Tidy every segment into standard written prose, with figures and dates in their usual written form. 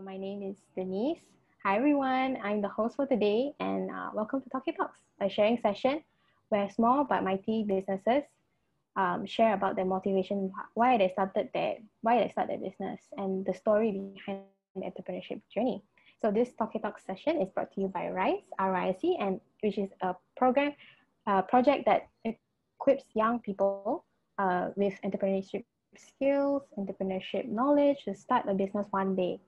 My name is Denise. Hi, everyone. I'm the host for today, and welcome to Tauke Talks, a sharing session where small but mighty businesses share about their motivation, why they started their business, and the story behind the entrepreneurship journey. So this Tauke Talks session is brought to you by RYSE, RYSE, and which is a project that equips young people with entrepreneurship skills, entrepreneurship knowledge to start a business one day.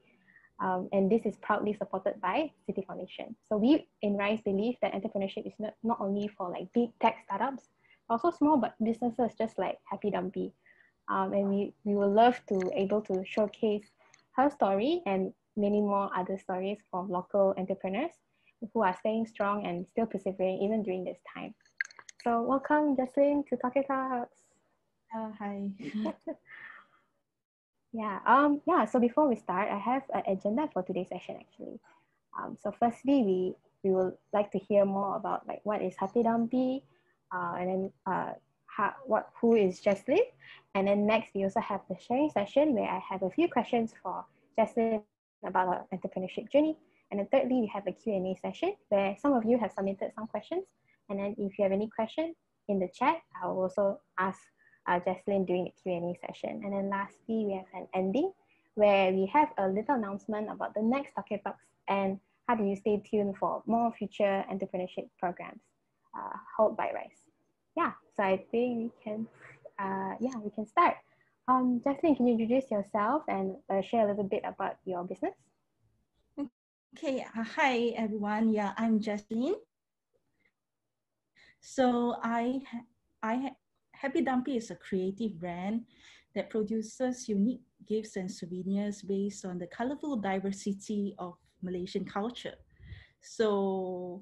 And this is proudly supported by Citi Foundation. So we in RYSE believe that entrepreneurship is not only for like big tech startups, also small but businesses just like Happy Dumpy. And we will love to able to showcase her story and many more other stories from local entrepreneurs who are staying strong and still persevering even during this time. So welcome, Jeslyn, to Tauke Talks. Hi. So before we start, I have an agenda for today's session actually. So firstly, we would like to hear more about like what is Happy Dumpy, and then who is Jeslyn, and then next we also have the sharing session where I have a few questions for Jeslyn about her entrepreneurship journey, and then thirdly we have a Q&A session where some of you have submitted some questions, and then if you have any question in the chat, I will also ask Jeslyn during the Q&A session. And then lastly, we have an ending where we have a little announcement about the next Tauke Talks and how do you stay tuned for more future entrepreneurship programs held by RYSE. Yeah, so I think we can start. Jeslyn, can you introduce yourself and share a little bit about your business? Okay, hi everyone. Yeah, I'm Jeslyn. So Happy Dumpy is a creative brand that produces unique gifts and souvenirs based on the colorful diversity of Malaysian culture. So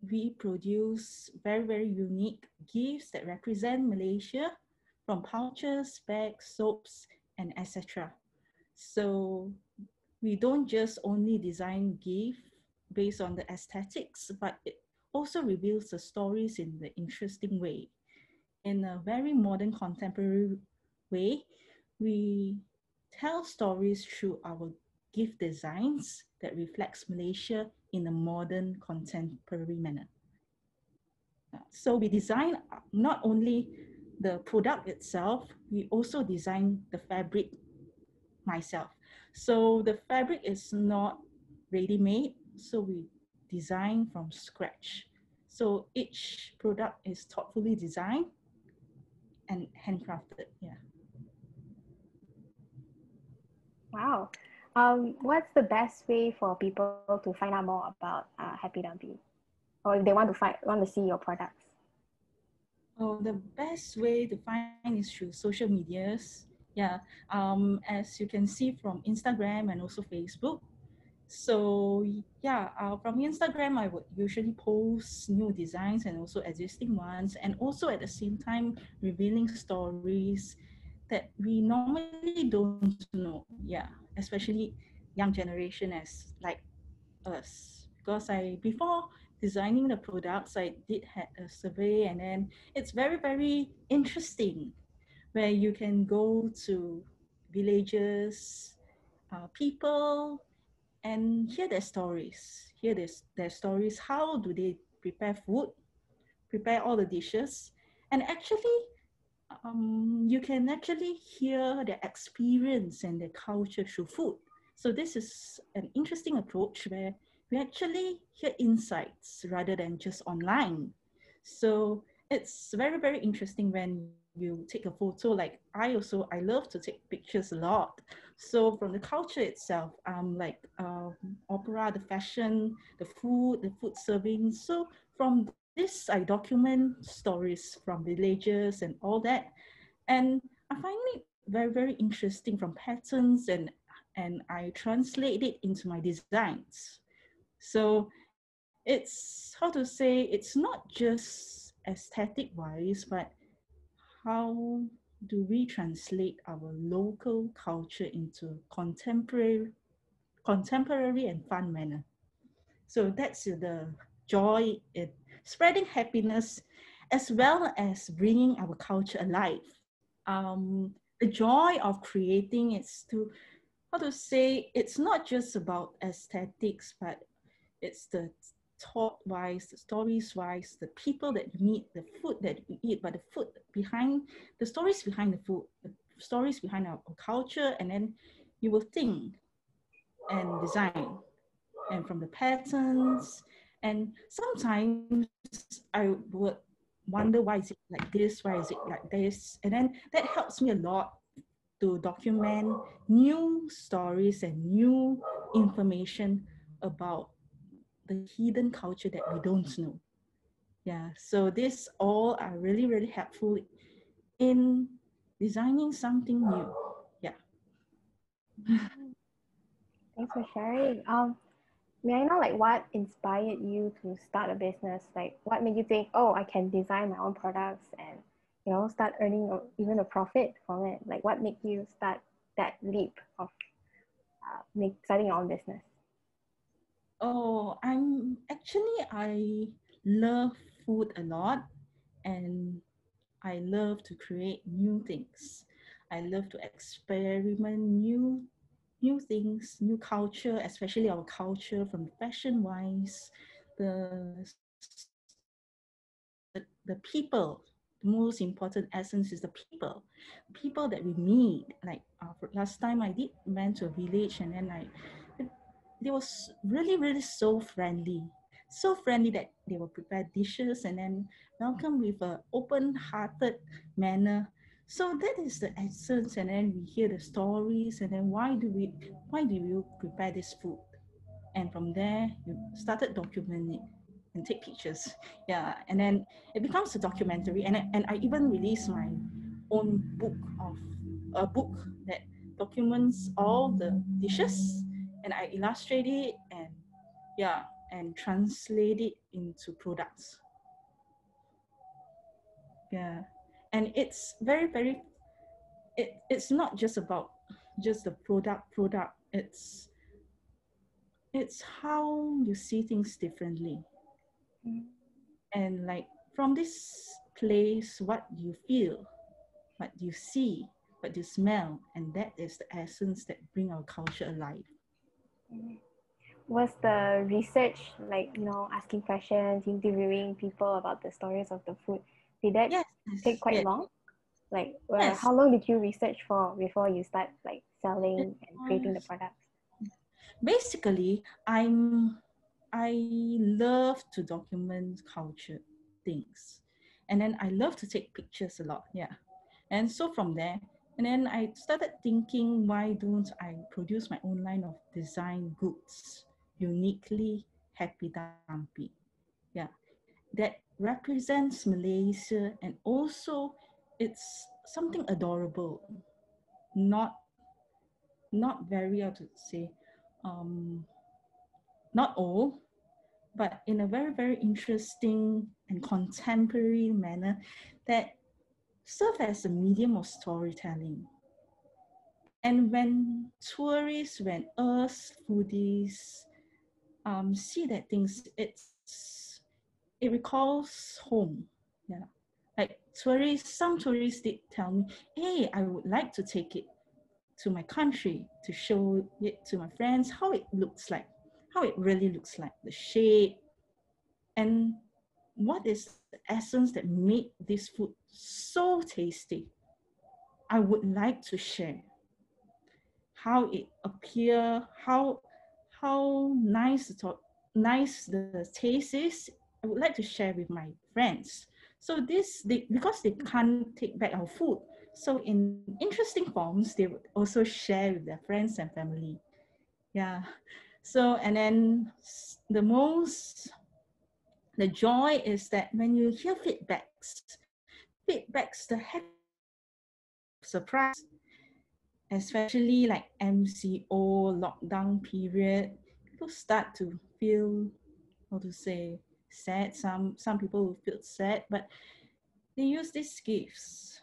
we produce very, very unique gifts that represent Malaysia, from pouches, bags, soaps, and etc. So we don't just only design gift based on the aesthetics, but it also reveals the stories in the interesting way. In a very modern contemporary way, we tell stories through our gift designs that reflects Malaysia in a modern contemporary manner. So we design not only the product itself, we also design the fabric myself. So the fabric is not ready-made, so we design from scratch. So each product is thoughtfully designed and handcrafted. Yeah. Wow. What's the best way for people to find out more about Happy Dumpy? Or if they want to see your products? Oh, the best way to find is through social medias. Yeah. As you can see from Instagram and also Facebook. So yeah, from Instagram, I would usually post new designs and also existing ones, and also at the same time revealing stories that we normally don't know. Yeah, especially young generation as like us, because before designing the products, I did had a survey, and then it's very, very interesting where you can go to villages, people, and hear their stories. Hear their stories. How do they prepare food? Prepare all the dishes, and actually, you can actually hear their experience and their culture through food. So this is an interesting approach where we actually hear insights rather than just online. So it's very, very interesting when you take a photo. Like I love to take pictures a lot. So from the culture itself, like opera, the fashion, the food serving. So from this, I document stories from villages and all that. And I find it very, very interesting from patterns, and I translate it into my designs. So it's, how to say, it's not just aesthetic wise, but how do we translate our local culture into contemporary and fun manner. So that's the joy in spreading happiness as well as bringing our culture alive. The joy of creating is to how to say, it's not just about aesthetics, but it's the thought-wise, the stories-wise, the people that you meet, the food that you eat, but the food behind, the stories behind the food, the stories behind our culture, and then you will think and design, and from the patterns, and sometimes I would wonder why is it like this, why is it like this, and then that helps me a lot to document new stories and new information about the hidden culture that we don't know. Yeah, so this all are really, really helpful in designing something new. Yeah. Thanks for sharing. May I know like what inspired you to start a business? Like what made you think, oh, I can design my own products and start earning even a profit from it? Like what made you start that leap of starting your own business? Oh, I love food a lot, and I love to create new things. I love to experiment new things, new culture, especially our culture from fashion wise, the the people. The most important essence is the people that we meet. Like last time I did went to a village, and then they was really, really so friendly that they will prepare dishes and then welcome with a open-hearted manner. So that is the essence, and then we hear the stories, and then why do you prepare this food? And from there you started documenting it and take pictures. Yeah, and then it becomes a documentary, and I even released my own book that documents all the dishes, and I illustrate it and yeah, and translate it into products. Yeah, and it's very, very, it's not just about just the product. It's how you see things differently. Mm. And like from this place, what you feel, what you see, what you smell, and that is the essence that bring our culture alive. Was the research like asking questions, interviewing people about the stories of the food? Did that Yes, take quite yes, long? Like, yes. how long did you research for before you start like It selling and creating the was products? basically I love to document culture things, and then I love to take pictures a lot. Yeah, and so from there, and then I started thinking, why don't I produce my own line of design goods, uniquely Happy Dumpy? Yeah, that represents Malaysia, and also it's something adorable, not not very, how to say, um, not old, but in a very, very interesting and contemporary manner that serve as a medium of storytelling. And when us foodies see that things, it recalls home. Yeah, like some tourists did tell me, hey, I would like to take it to my country to show it to my friends how it looks like, how it really looks like, the shape, and what is the essence that made this food so tasty. I would like to share how it appear, how nice the taste is. I would like to share with my friends. So because they can't take back our food, so in interesting forms, they would also share with their friends and family. Yeah. So and then the joy is that when you hear feedbacks, the surprise, especially like MCO lockdown period, people start to feel, how to say, sad. Some people will feel sad, but they use these gifts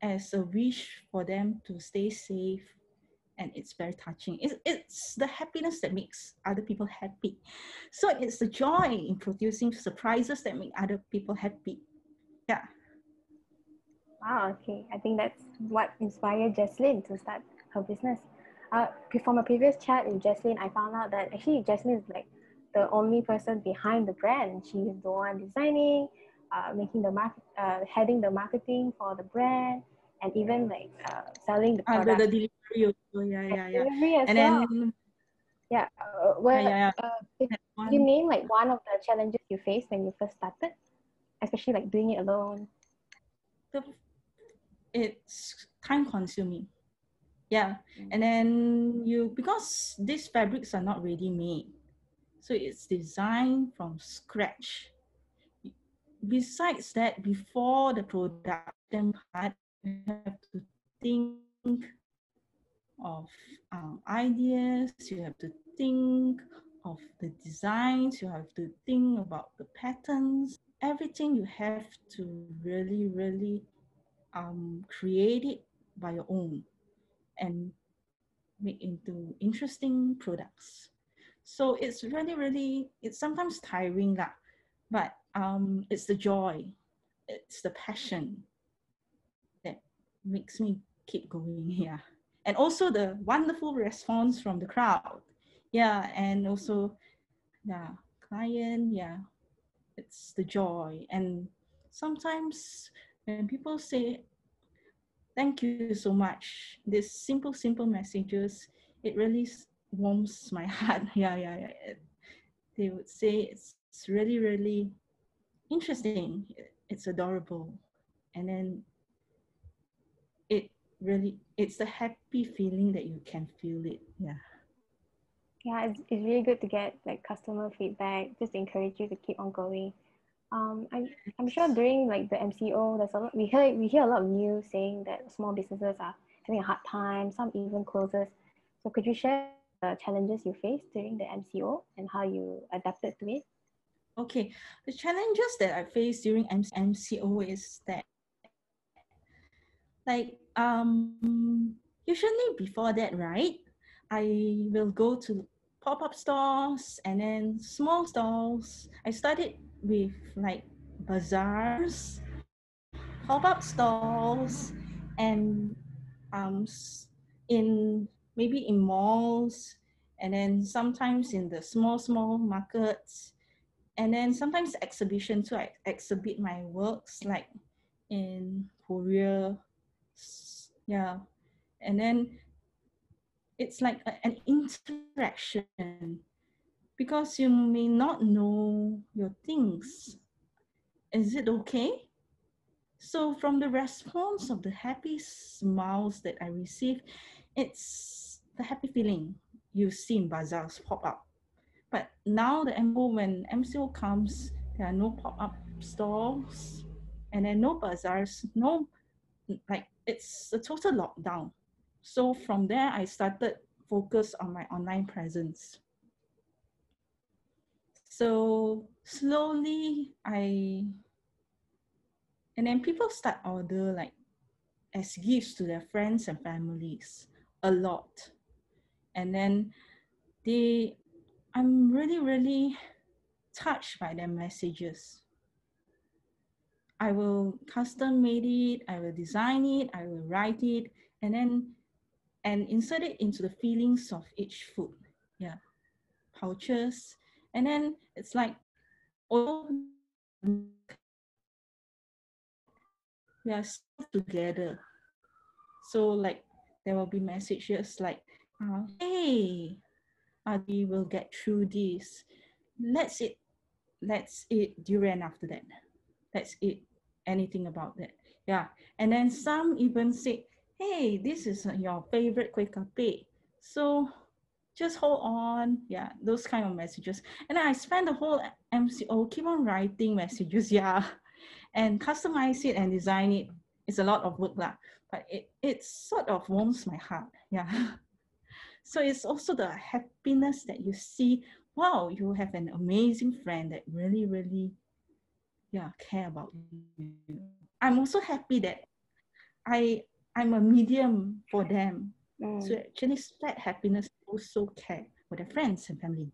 as a wish for them to stay safe, and it's very touching. It's the happiness that makes other people happy. So it's the joy in producing surprises that make other people happy. Yeah. Wow, okay. I think that's what inspired Jeslyn to start her business. From a previous chat with Jeslyn, I found out that actually Jeslyn is like the only person behind the brand. She is the one designing, making the heading the marketing for the brand, and even like selling the The product delivery also, yeah. delivery as And well. then, Yeah. yeah. Could That you one, name like one of the challenges you faced when you first started, especially like doing it alone? the, it's time consuming. Yeah. And then because these fabrics are not ready made, so it's designed from scratch. Besides that, before the production part, you have to think of ideas, you have to think of the designs, you have to think about the patterns, everything you have to really create it by your own and make into interesting products. So it's really, it's sometimes tiring lah, but it's the joy, it's the passion that makes me keep going here. And also the wonderful response from the crowd. Yeah, and also the client, yeah, it's the joy. And sometimes when people say, thank you so much, these simple messages, it really warms my heart. Yeah. They would say it's really interesting, it's adorable. And then it's the happy feeling that you can feel it. Yeah. Yeah, it's really good to get like customer feedback, just to encourage you to keep on going. I'm sure during like the MCO, there's a lot, we hear a lot of news saying that small businesses are having a hard time, some even closes. So could you share the challenges you faced during the MCO and how you adapted to it? Okay, the challenges that I faced during MCO is that, like, usually before that, right, I will go to pop-up stores and then small stalls. I started with like bazaars, pop-up stalls, and in maybe in malls, and then sometimes in the small markets, and then sometimes exhibitions. So I exhibit my works like in Korea, yeah, and then it's like an interaction because you may not know your things. Is it okay? So from the response of the happy smiles that I receive, it's the happy feeling you see in bazaars pop up. But now the MCO, when MCO comes, there are no pop-up stores and then no bazaars, no, like it's a total lockdown. So from there, I started focus on my online presence. So slowly and then people start order like as gifts to their friends and families a lot. And then I'm really touched by their messages. I will custom made it, I will design it, I will write it, and then insert it into the feelings of each food. Yeah, pouches. And then it's like, although we are still together. So like there will be messages like, hey, we will get through this. Let's eat durian after that. Let's eat anything about that. Yeah. And then some even say, hey, this is your favorite kueh kapeh. So just hold on. Yeah, those kind of messages. And I spend the whole MCO keep on writing messages. Yeah. And customize it and design it. It's a lot of work lah. But it sort of warms my heart. Yeah. So it's also the happiness that you see, wow, you have an amazing friend that really care about you. I'm also happy that I'm a medium for them. So actually spread happiness, also care for their friends and family.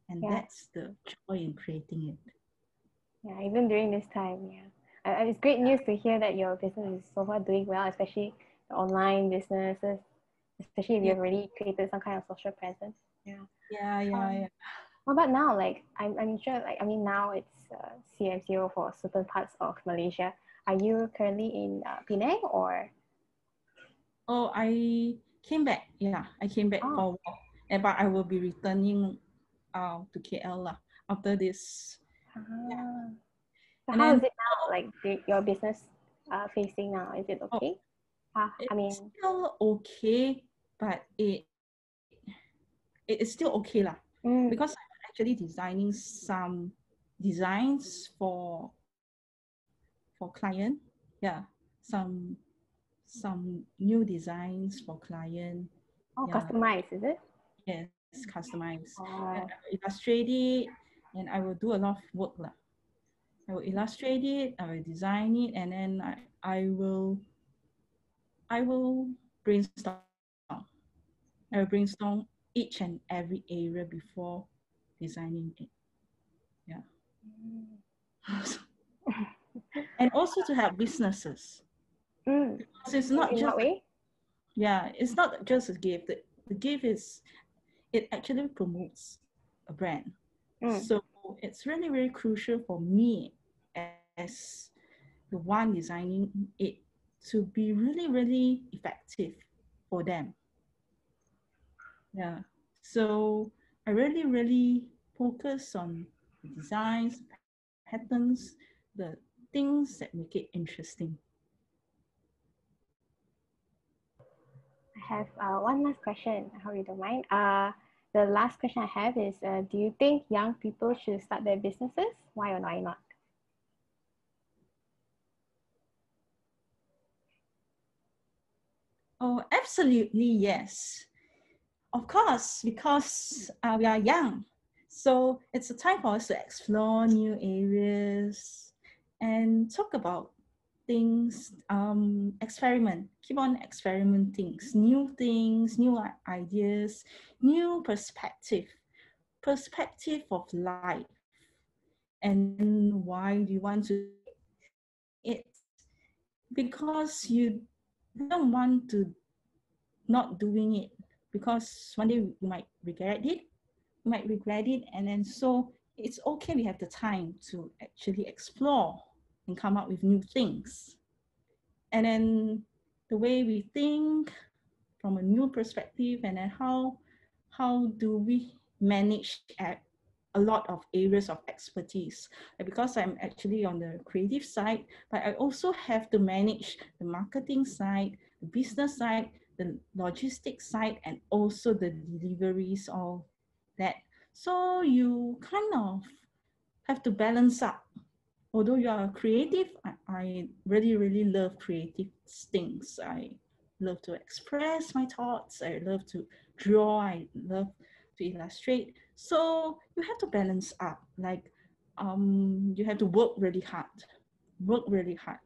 And Yeah. that's the joy in creating it. Yeah, even during this time, yeah. It's great news to hear that your business is so far doing well, especially the online businesses. especially if Yeah. you've already created some kind of social presence. Yeah. Yeah. What about now? Like, I'm sure, like, I mean, now it's CM0 for certain parts of Malaysia. Are you currently in Penang or? Oh, I came back. Yeah, I came back Oh, for a while. But I will be returning to KL lah after this. Yeah. ah. So And how is then it now? Like, your business facing now? Is it oh, okay? I it's mean, still okay, but it is still okay lah. mm, Because I'm actually designing some designs for client. Yeah, some some new designs for client. oh, Yeah, customized, is it? yes, customized. And I Oh, will illustrate it, and I will do a lot of work lah. I will illustrate it, I will design it, and then I will brainstorm. I will brainstorm each and every area before designing it. Yeah. And also to help businesses. mm. So it's not In just what way? it's not just a gift. The gift is it actually promotes a brand. Mm. So it's really, really crucial for me as the one designing it to be really, really effective for them. Yeah. So I really, really focus on the designs, patterns, the things that make it interesting. I have one last question. I hope you don't mind. The last question I have is, do you think young people should start their businesses? Why or why not? Oh, absolutely, yes. Of course, because we are young. So it's a time for us to explore new areas and talk about things, experiment, keep on experimenting, things, new ideas, new perspective of life. And why do you want to it? Because you don't want to not doing it because one day you might regret it. You might regret it, and then so it's okay. We have the time to actually explore and come up with new things. And then the way we think from a new perspective, and then how do we manage at a lot of areas of expertise. Because I'm actually on the creative side, but I also have to manage the marketing side, the business side, the logistics side, and also the deliveries, all that. So you kind of have to balance up. Although you are creative, I really, really love creative things. I love to express my thoughts. I love to draw. I love to illustrate. So you have to balance up. Like, you have to work really hard. Work really hard.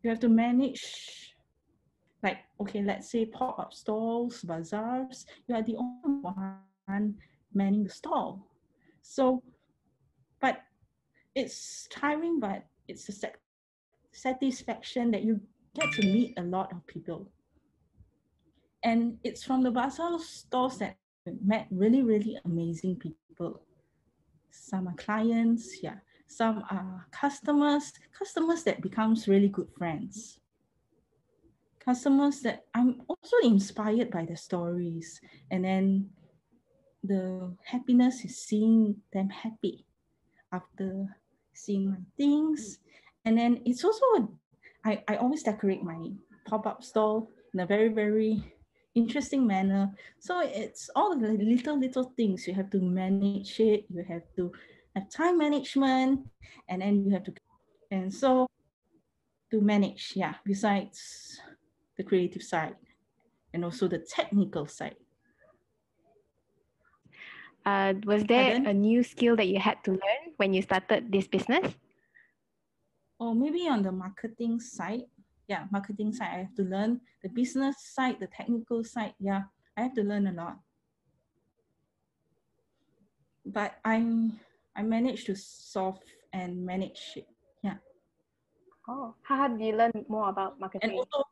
You have to manage. Like, okay, let's say pop-up stalls, bazaars. You are the only one manning the stall. So, but it's tiring, but it's a satisfaction that you get to meet a lot of people. And it's from the bazaar stores that I met really, really amazing people. Some are clients, yeah. Some are customers that becomes really good friends. Customers that I'm also inspired by the stories. And then the happiness is seeing them happy after seeing my things. And then it's also, I always decorate my pop-up stall in a very, very interesting manner. So it's all the little things. You have to manage it. You have to have time management, and then you have to, and so to manage, yeah, besides the creative side and also the technical side. Was there Pardon? a new skill that you had to learn when you started this business? Or maybe on the marketing side. Yeah, marketing side, I have to learn the business side, the technical side. Yeah, I have to learn a lot. But I managed to solve and manage it. Yeah. Oh, how did you learn more about And marketing? also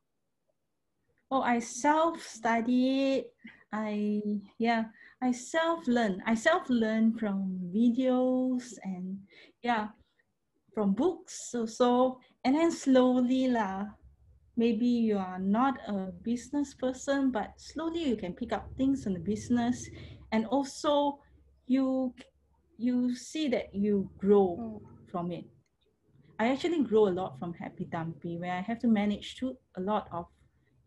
Oh, I self-studied. I yeah, I self-learn. I self-learn from videos and yeah, from books. So and then slowly lah. Maybe you are not a business person, but slowly you can pick up things in the business, and also you you see that you grow Mm. from it. I actually grow a lot from Happy Dumpy, where I have to manage to a lot of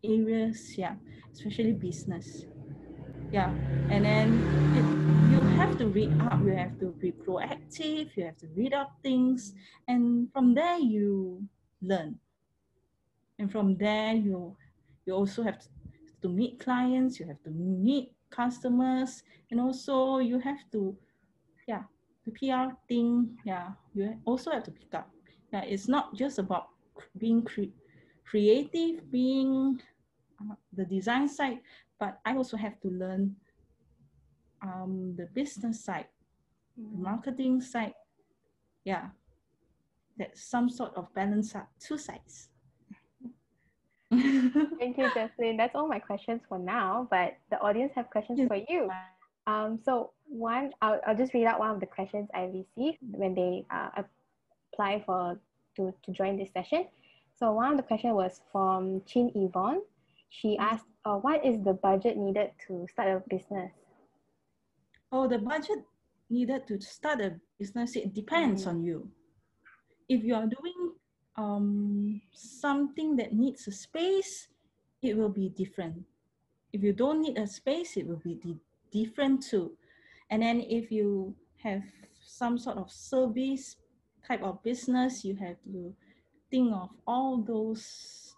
areas, yeah, especially business, yeah. And then you have to read up, you have to be proactive, you have to read up things, and from there you learn, and from there you also have to meet clients, you have to meet customers, and also you have to yeah the PR thing, yeah, you also have to pick up. Yeah, it's not just about being creative, being the design side, but I also have to learn the business side, the Mm. marketing side. Yeah, that's some sort of balance up two sides. Thank you, Jeslyn. That's all my questions for now, but the audience have questions for you. So one, I'll just read out one of the questions I received when they apply to join this session. So one of the question was from Chin Yvonne. She asked, what is the budget needed to start a business? Oh, the budget needed to start a business, it depends on you. If you are doing something that needs a space, it will be different. If you don't need a space, it will be different too. And then if you have some sort of service type of business, you have to think of all those,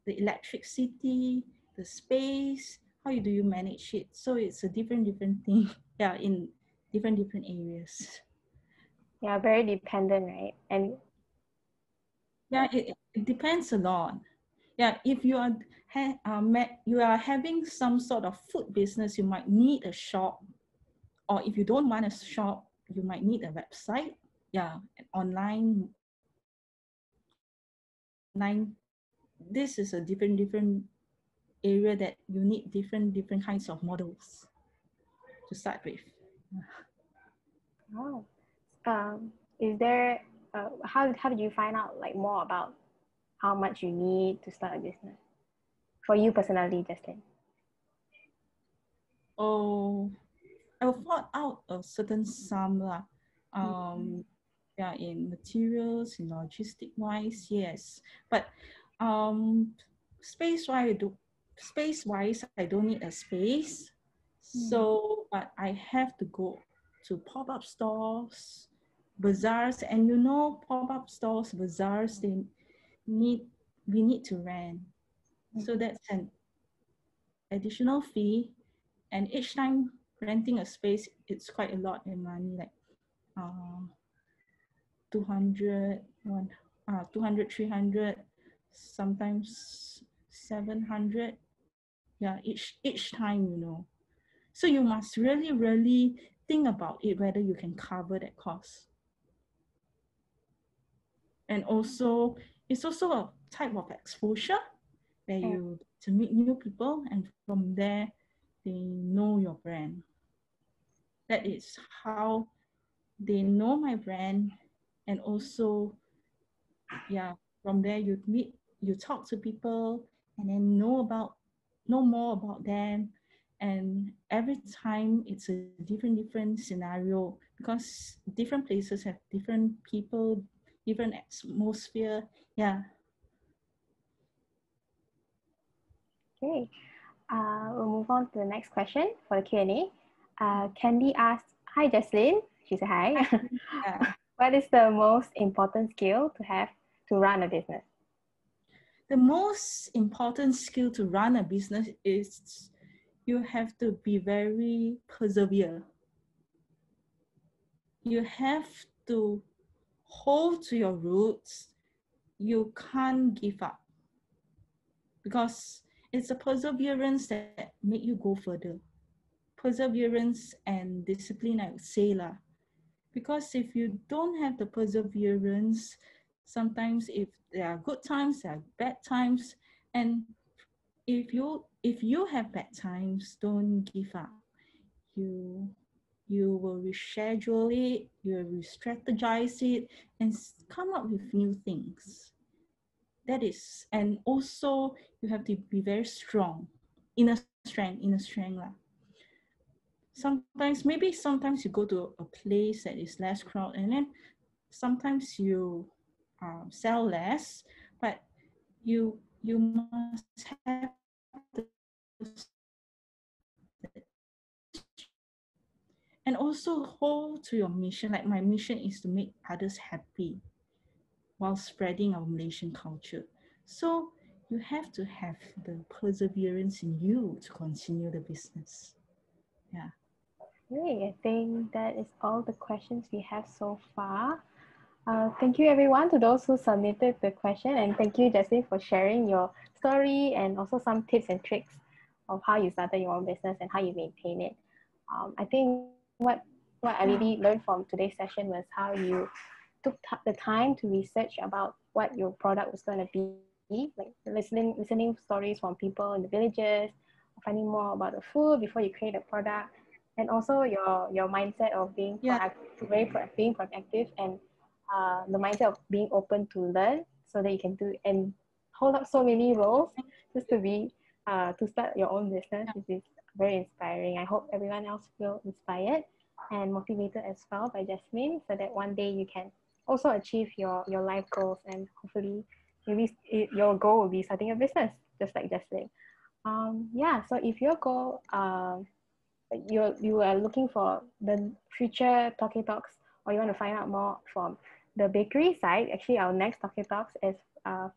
the electricity, the space, how do you manage it? So it's a different thing, yeah, in different areas. Yeah, very dependent, right? And Yeah, it depends a lot. Yeah, if you are you are having some sort of food business, you might need a shop, or if you don't want a shop, you might need a website. Yeah, online. This is a different area that you need different kinds of models to start with. oh, is there how did you find out like more about how much you need to start a business for you personally, Justin? Oh, I thought out a certain sum lah. Yeah, in materials, in logistic wise, yes. But space wise, I don't need a space. So, but I have to go to pop-up stores, bazaars, and you know, pop-up stores, bazaars, we need to rent. So that's an additional fee, and each time renting a space, it's quite a lot in money, like uh, 200, 200, 300, sometimes 700. Yeah, each time, you know. So you must really think about it, whether you can cover that cost. And also, it's also a type of exposure where you to meet new people, and from there, they know your brand. That is how they know my brand. And also, yeah, from there you talk to people, and then know more about them. And every time it's a different scenario, because different places have different people, different atmosphere. Yeah. Okay, we'll move on to the next question for the Q&A. Candy asked, hi Jeslyn, she said hi. Yeah. What is the most important skill to have to run a business? The most important skill to run a business is you have to be very persevere. You have to hold to your roots. You can't give up, because it's a perseverance that make you go further. Perseverance and discipline, I would say lah. Because if you don't have the perseverance, sometimes if there are good times, there are bad times, and if you have bad times, don't give up. You will reschedule it, you will re-strategize it, and come up with new things. That is, and also you have to be very strong, inner strength lah. Sometimes you go to a place that is less crowd, and then sometimes you sell less, but you must have the, and also hold to your mission. Like my mission is to make others happy while spreading our Malaysian culture. So you have to have the perseverance in you to continue the business. Yeah. Okay, I think that is all the questions we have so far. Thank you everyone to those who submitted the question, and thank you Jeslyn for sharing your story and also some tips and tricks of how you started your own business and how you maintain it. I think what I really learned from today's session was how you took the time to research about what your product was going to be, like listening stories from people in the villages, finding more about the food before you create a product, and also your mindset of being being proactive, and the mindset of being open to learn so that you can do and hold up so many roles just to be to start your own business, which is very inspiring. I hope everyone else feel inspired and motivated as well by Jeslyn, so that one day you can also achieve your life goals, and hopefully maybe your goal will be starting a business just like Jeslyn. Yeah, so if your goal you are looking for the future Tauke Talks, or you want to find out more from the bakery side, actually our next Tauke Talks is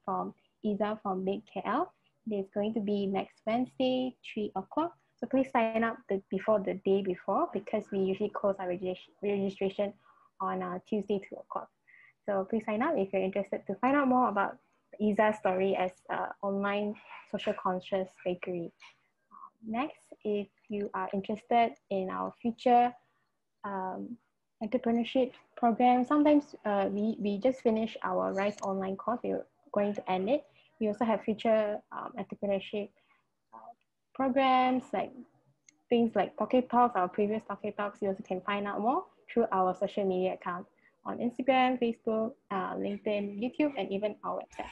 from Iza from Bake KL. It's going to be next Wednesday, 3 o'clock. So please sign up before the day before, because we usually close our registration on Tuesday, 2 o'clock. So please sign up if you're interested to find out more about Iza's story as an online social conscious bakery. Next, if you are interested in our future entrepreneurship program, sometimes we just finished our RYSE online course. We're going to end it. We also have future entrepreneurship programs, like things like Tauke Talks, our previous Tauke Talks. You also can find out more through our social media accounts on Instagram, Facebook, LinkedIn, YouTube, and even our website.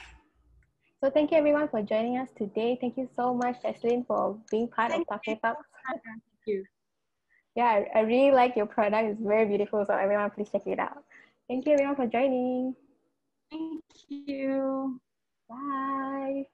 So thank you everyone for joining us today. Thank you so much, Jeslyn, for being part of Tauke Talks. Thank you. Yeah, I really like your product. It's very beautiful. So everyone, please check it out. Thank you everyone for joining. Thank you. Bye.